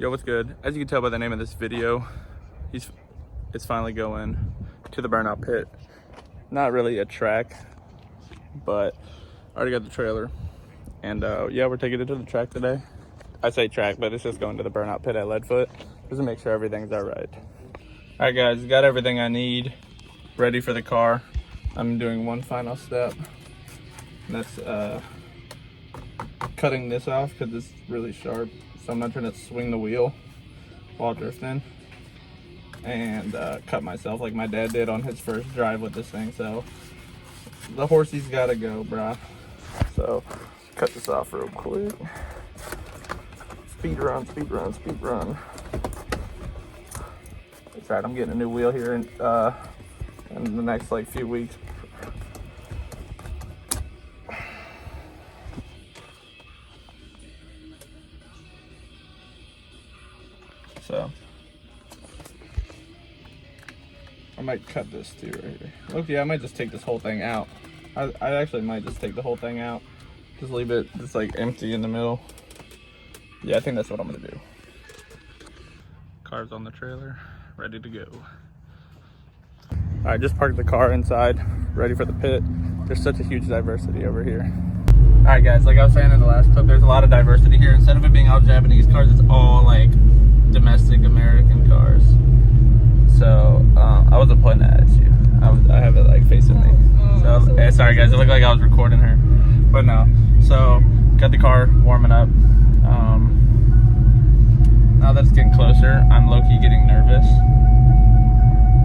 Yo, what's good? As you can tell by the name of this video, it's finally going to the burnout pit. Not really a track, but I already got the trailer. And yeah, we're taking it to the track today. I say track, but it's just going to the burnout pit at Leadfoot just to make sure everything's all right. All right, guys, got everything I need ready for the car. I'm doing one final step. And that's cutting this off because it's really sharp. So I'm not trying to swing the wheel while drifting and cut myself like my dad did on his first drive with this thing. So the horsey's gotta go, bruh. So cut this off real quick. Speed run, speed run, speed run. That's right, I'm getting a new wheel here in the next like few weeks. So I might cut this too right here. Okay, I might just take this whole thing out. I actually might just take the whole thing out. Just leave it just like empty in the middle. Yeah, I think that's what I'm gonna do. Car's on the trailer, ready to go. All right, just parked the car inside, ready for the pit. There's such a huge diversity over here. All right, guys, like I was saying in the last clip, there's a lot of diversity here. Instead of it being all Japanese cars, it's all like domestic American cars. So I wasn't pointing that at you. I have it like facing me. So sorry guys, it looked like I was recording her, but no. So got the car warming up. Now that it's getting closer, I'm low-key getting nervous.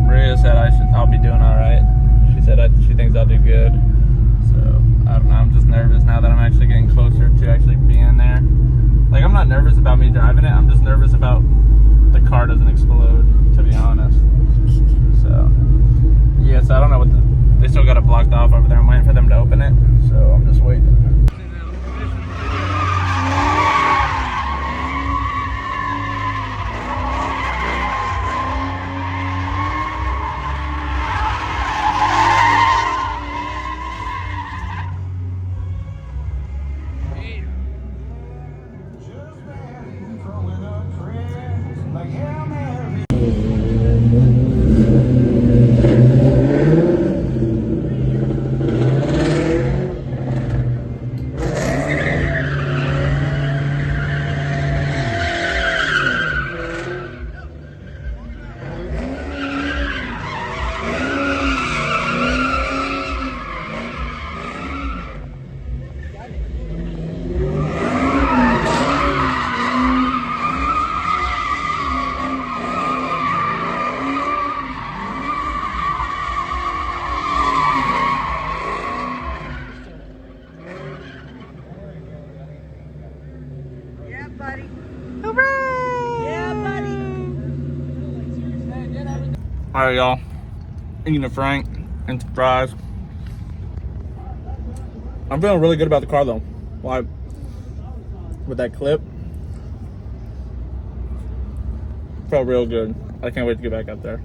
Maria said I'll be doing all right. She said she thinks I'll do good. So I don't know. I'm just nervous now that I'm actually getting closer to actually being there. Like, I'm not nervous about me driving it. I'm just nervous about the car doesn't explode, to be honest. So, yeah, so I don't know they still got it blocked off over there. I'm waiting for them to open it. So I'm just waiting. Buddy. Hooray! Yeah, buddy. All right, y'all. Eating a Frank and some fries. I'm feeling really good about the car though. Like with that clip, felt real good. I can't wait to get back up there.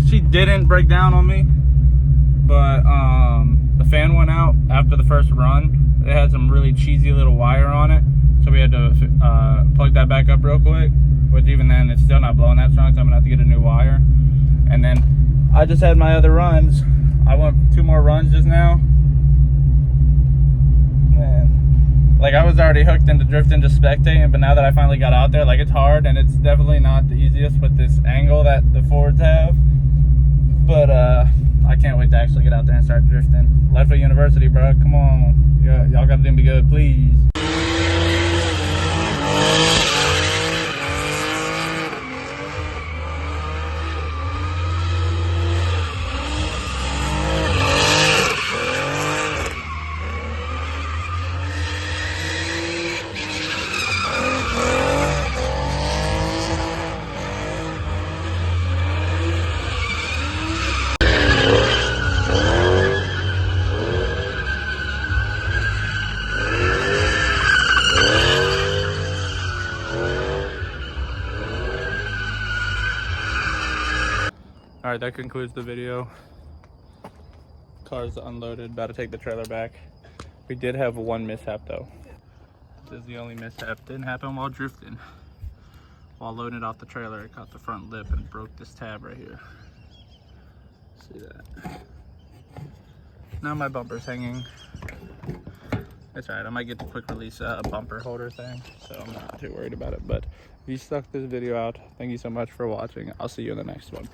she didn't break down on me, but the fan went out after the first run. It had some really cheesy little wire on it, so we had to plug that back up real quick, which even then it's still not blowing that strong, so I'm gonna have to get a new wire. And then I just had my other runs. I went 2 more runs just now. Man, like I was already hooked into drifting, just spectating, but now that I finally got out there, like it's hard, and it's definitely not the easiest with this angle that the Fords have. But I can't wait to actually get out there and start drifting. Leadville University, bro, come on. Yeah, y'all gotta do me good, please. All right, that concludes the video. Car's unloaded, about to take the trailer back. We did have one mishap though. This is the only mishap. Didn't happen while drifting. While loading it off the trailer, it caught the front lip and broke this tab right here. See that? Now my bumper's hanging. It's all right, I might get the quick release bumper holder thing, so I'm not too worried about it. But if you stuck this video out, thank you so much for watching. I'll see you in the next one.